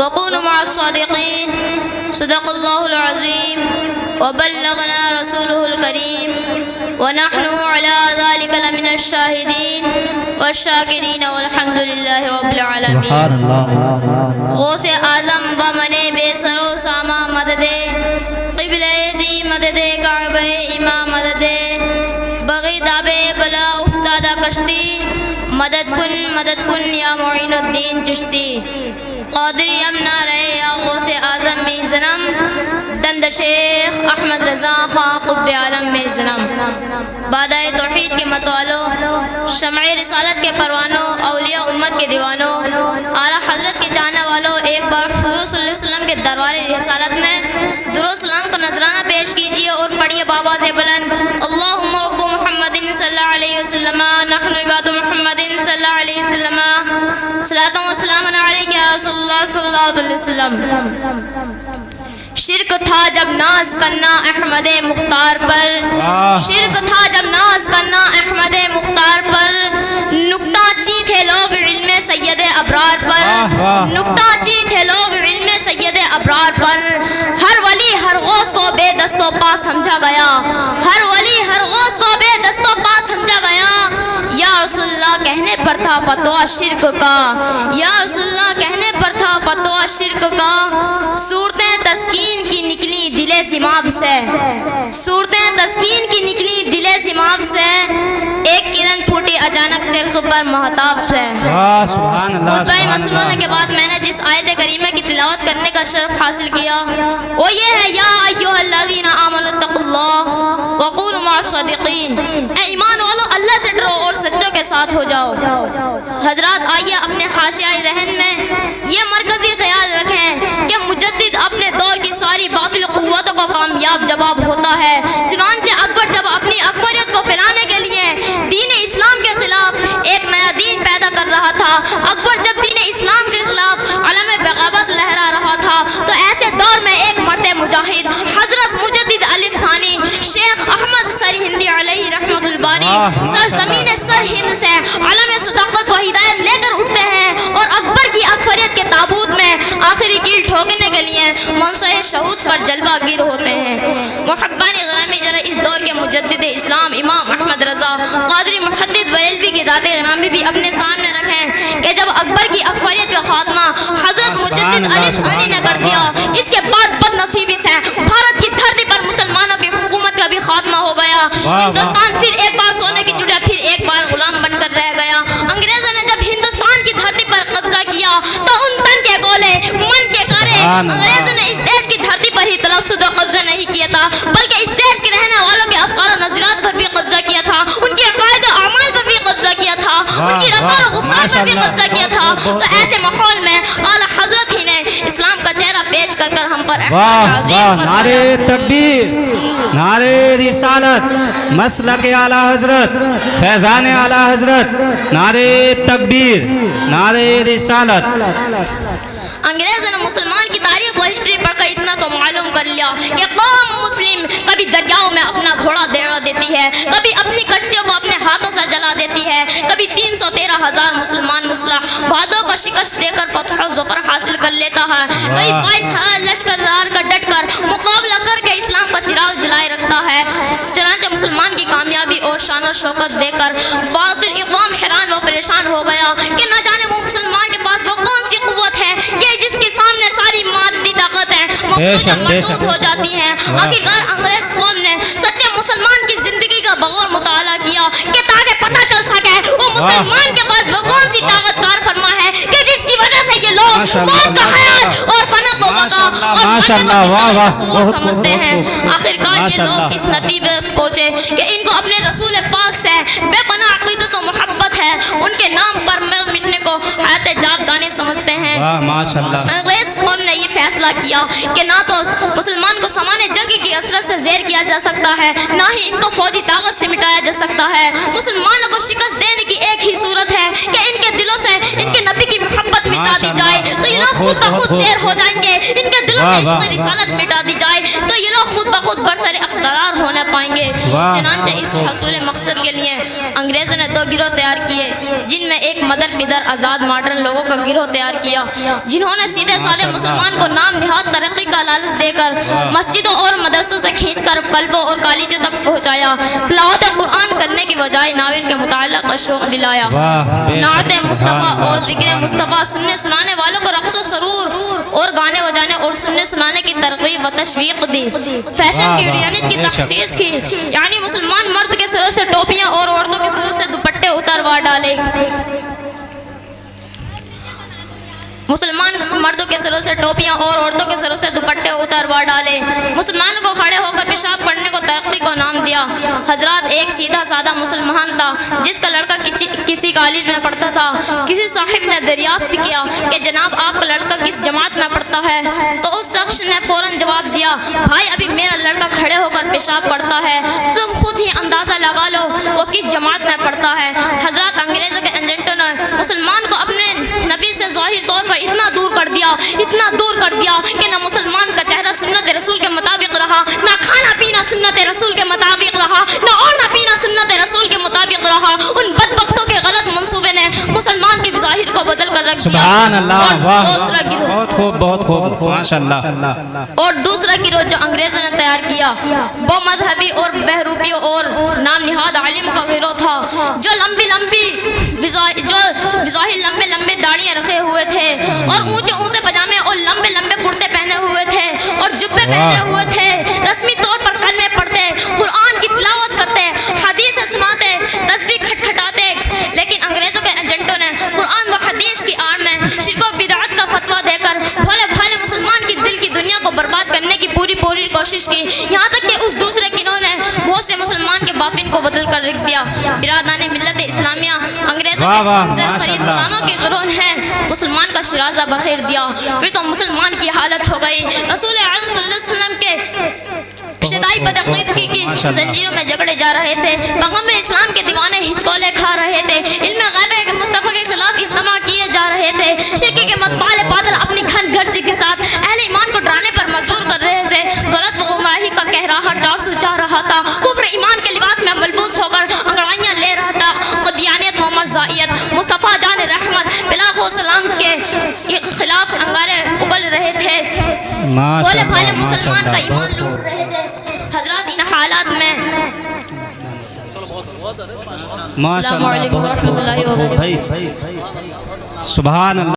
وكونوا مع الصادقين. صدق الله العظيم وبلغنا رسوله الكريم ونحن على ذلك لمن الشاهدين والشاکرین والحمد للہ رب العالمین. سبحان اللہ. غوث اعظم بمن بے سر و ساما مدد، قبلہ دی مدد، کعبہ امام مدد، بغی داب بلا افتادہ کشتی، مدد کن یا معین الدین چشتی. قادری امنا رہے یا غوث اعظم میں زنم، دمد شیخ احمد رضا خواہ قطب عالم میں زنم. بادہ توحید کے متوالوں، شمع رسالت کے پروانوں، اولیاء امت کے دیوانوں، اعلیٰ حضرت کے چاہنے والوں، ایک بار حضور صلی اللہ علیہ وسلم کے دربار رسالت میں درود سلام کا نذرانہ پیش کیجیے اور پڑھیے بابا سے بلند: اللہم رب محمد صلی اللہ علیہ وسلم، نحن عباد محمد صلی اللہ علیہ وسلم، صلاۃ و سلام علیک یا رسول اللہ صلی اللہ علیہ وسلم. شرک تھا جب ناز کرنا احمد مختار پر، شرک تھا جب ناز کرنا احمد مختار پر، نکتہ چی تھے لوگ علم سید ابرار پر، نکتہ چی تھے لوگ علم سید ابرار پر. ہر ولی ہر غوث کو بے دست و پا سمجھا گیا، ہر ولی ہر غوث کو بے دست و پا سمجھا گیا. یا رسول اللہ کہنے پر تھا فتویٰ شرک کا، یا رسول اللہ کہنے پر تھا فتویٰ شرک کا. صورتیں تسکین کی نکلی دل سماب سے، صورتیں تسکین کی نکلی دل سماب سے، ایک کرن پھوٹی اچانک چرخ پر مہتاب سے. خطبہ مسنونہ کے بعد میں نے جس آیت کریمہ کی تلاوت کرنے کا شرف حاصل کیا وہ یہ ہے: یا ایھا الذین آمنوا اتقوا اللہ وقولوا مع الصادقین. اے ایمان والو، اللہ سے ڈرو اور سچوں کے ساتھ ہو جاؤ. حضرات آئیے اپنے حاشیہ ذہن میں یہ مرکزی خیال رکھیں کہ مجدد اپنے دور کی ساری باطل قوتوں کا کامیاب جواب ہوتا ہے. چنانچہ اکبر جب اپنی اکبریت کو پھیلانے کے لیے دین اسلام کے خلاف ایک نیا دین پیدا کر رہا تھا، اکبر جب دین اسلام کے خلاف علم بغاوت لہرا رہا تھا، تو ایسے دور میں ایک مرد مجاہد حضرت مجدد الف ثانی شیخ احمد سر ہندی علیہ رحمت الباری سرزمین سر ہند سے علم صداقت و ہدایت لے کر اٹھتے ہیں اور اکبر کی اکبریت کے تابوت میں آخری کیل ٹھوکنے کے لیے منصع شہود پر جلوہ گیر ہوتے ہیں. محبان غلامی ذرا اس دور کے مجدد اسلام امام احمد رضا قادری محدث بریلوی کی ذات غرامی بھی اپنے سامنے رکھیں کہ جب اکبر کی اکبریت کا خاتمہ حضرت مجدد الف ثانی نے کر دیا، اس کے بعد بد نصیبی سے بھارت کی دھرتی پر مسلمانوں کی حکومت کا بھی خاتمہ ہو گیا. ہندوستان پھر ایک بار سونے کی چڑیا پھر ایک بار غلام بن کر رہ گیا. انگریزوں نے جب ہندوستان کی دھرتی پر قبضہ کیا تو ان تن کے گولے من کے کارے انگریزوں نے اس دیش کی دھرتی پر ہی تلفظ و قبضہ نہیں کیا تھا بلکہ اس دیش کے رہنے والوں کے افکار و نظریات پر بھی قبضہ کیا تھا، ان کے عقائد و اعمال پر بھی قبضہ کیا تھا، ان کی رفع و غفران پر بھی قبضہ کیا تھا. تو ایسے ماحول میں اعلیٰ حضرت ہی نے اسلام کا چہرہ پیش کر کر ہم پر احسان عظیم نعرے تکبیر، نعرے رسالت، مسلک اعلیٰ حضرت، فیضان اعلیٰ حضرت، نعرے تکبیر، نعرے رسالت. انگریزوں نے مسلمان کی تاریخ و ہسٹری پڑھ کر اتنا تو معلوم کر لیا کہ قوم مسلم کبھی دریاؤں میں اپنا گھوڑا دیڑا دیتی ہے، کبھی اپنی کشتیوں کو اپنے ہاتھوں سے جلا دیتی ہے، کبھی 313,000 مسلمان مسلح بھادوں کو شکست دے کر فتح و ظفر حاصل کر لیتا ہے، کبھی 22,000 لشکردار کا ڈٹ کر مقابلہ کر کے اسلام کا چراغ جلائے رکھتا ہے. چنانچہ مسلمان کی کامیابی اور شان و شوکت دے کر باطل اقوام حیران و پریشان ہو گیا کہ نہ جانے وہ مسلمان کے پاس وہ کون سی قوت ہے کہ جس کے سامنے ساری مادی طاقت ہے مردود ہو جاتی ہیں. آخرکار انگریز قوم نے سچے مسلمان کی زندگی کا بغور مطالعہ کیا کہ تاکہ پتہ چل سکے وہ مسلمان کے پاس وہ کون سی طاقت کار فرما ہے کہ جس کی وجہ سے یہ لوگ موت کا خیال اور فنا و بقا اور مرنے کو سمجھتے ہیں. آخرکار یہ لوگ اس نتیجے پہنچے کہ ان کو اپنے رسول پاک سے بے پناہ عقیدت و محبت ہے، ان کے نام پر مٹنے کو حیات جاودانی سمجھتے ہیں. انگریز قوم نے یہ فیصلہ کیا کہ نہ تو مسلمان کو سامان جنگ کی اثرت سے زیر کیا جا سکتا ہے، نہ ہی ان کو فوجی طاقت سے مٹایا جا سکتا ہے. مسلمانوں کو شکست دینے کی ایک ہی صورت ہے کہ ان کے دلوں سے ان کے نبی کی محبت مٹا دی جائے. تو یہ لوگ خود بخود زیر ہو جائیں گے، ان کے دلوں سے عشق رسالت مٹا دی جائے تو یہ لوگ خود بخود برسر اقتدار ہونے پائیں گے۔ چنانچہ اس حصول مقصد کے لیے انگریزوں نے 2 گروہ تیار کیے، جن میں ایک مدر پدر آزاد ماڈرن لوگوں کا گروہ تیار کیا، جنہوں نے سیدھے سادے مسلمان کو نام نہاد ترقی کا لالچ دے کر مسجدوں اور مدرسوں سے کھینچ کر قلبوں اور کالجوں تک پہنچایا، تلاوت قرآن کرنے کی بجائے ناول کے متعلق شوق دلایا، نعت مصطفیٰ اور ذکر مصطفیٰ سننے سنانے والوں کو رقص و سرور اور گانے بجانے اور سننے سنانے کی ترغیب و تشویق دی، فیشن کی ڈیزائن کی تخصیص کی، یعنی مسلمان مرد کے سروں سے ٹوپیاں اور عورتوں کے سروں سے دوپٹے اتروا ڈالے، مسلمان مردوں کے سروں سے ٹوپیاں اور عورتوں کے سروں سے دوپٹے اتروا ڈالے، مسلمان کو کھڑے ہو کر پیشاب کرنے کو ترقی کو نام دیا۔ حضرات ایک سیدھا سادہ مسلمان تھا جس کا لڑکا کسی کالج میں پڑھتا تھا، کسی صاحب نے دریافت کیا کہ جناب آپ کا لڑکا کس جماعت میں پڑھتا ہے؟ تو اس شخص نے فوراً جواب دیا، بھائی ابھی میرا لڑکا کھڑے ہو کر پیشاب کرتا ہے، تم خود ہی اندازہ لگا لو وہ کس جماعت میں پڑھتا ہے۔ حضرات انگریزوں کے ایجنٹوں نے مسلمان کو اپنے نبی سے ظاہر طور پر اتنا دور کر دیا کہ نہ مسلمان کا چہرہ سنت رسول کے مطابق رہا، نہ کھانا پینا سنت رسول کے مطابق رہا، نہ اوڑھنا پینا سنت رسول کے مطابق رہا۔ ان بدبختوں کے غلط منصوبے نے مسلمان کی ظاہر کو بدل کر رکھ دیا۔ سبحان اللہ، بہت خوب بہت خوب، ماشاءاللہ۔ اور دوسرا گروہ جو انگریزوں نے تیار کیا وہ مذہبی اور بہروپیوں اور نام نہاد عالم کا گروہ تھا، جو بظاہر لمبے داڑیاں رکھے ہوئے تھے اور اونچے اونچے پجامے اور لمبے پڑتے پہنے ہوئے تھے اور جبے پہنے ہوئے تھے، رسمی طور پر کلمے پڑھتے، قرآن کی تلاوت کرتے، حدیث سناتے، تسبیح کھٹکھٹاتے، لیکن انگریزوں کے ایجنٹوں نے قرآن و حدیث کی آڑ میں شرک و بدعت کا فتویٰ دے کر بھولے بھالے مسلمان کی دل کی دنیا کو برباد کرنے کی پوری کوشش کی، یہاں تک کہ اس دوسرے گروہ نے بہت سے مسلمان کے باطن کو بدل کر رکھ دیا۔ برادران ملت اسلامیہ، انگریزوں کے خرید غلاموں کے گروہ نے مسلمان کا شرازہ بخیر دیا، پھر تو مسلمان کی حالت ہو گئی۔ رسول اعظم صلی اللہ علیہ وسلم کے ابتدائی بدعقیدگی کی زنجیروں میں جکڑے جا رہے تھے، پیغمبر اسلام کے دیوانے ہچکولے کھا رہے تھے، علم غیب مصطفیٰ کے خلاف اجتماع کیے جا رہے تھے، شرکی کے متبال باطل اپنی گھن گرجی کے ساتھ اہل ایمان کو ڈرانے پر مجبور کر رہے تھے، غلط و گمراہی کا کہراہٹ چار سو چار رہا تھا، کفر ایمان کے لباس میں ملبوس ہو کر انگڑائیاں لے رہا تھا، قدیانیت و مرزائیت مصطفیٰ جان رحمت بلاغ و سلام کے خلاف انگارے ابل رہے تھے، بھولے بھالے مسلمان کا ایمان لوٹ رہے تھے۔ حضرات ان حالات میں السلام علیکم ورحمۃ اللہ وبرکاتہ۔ سبحان اللہ۔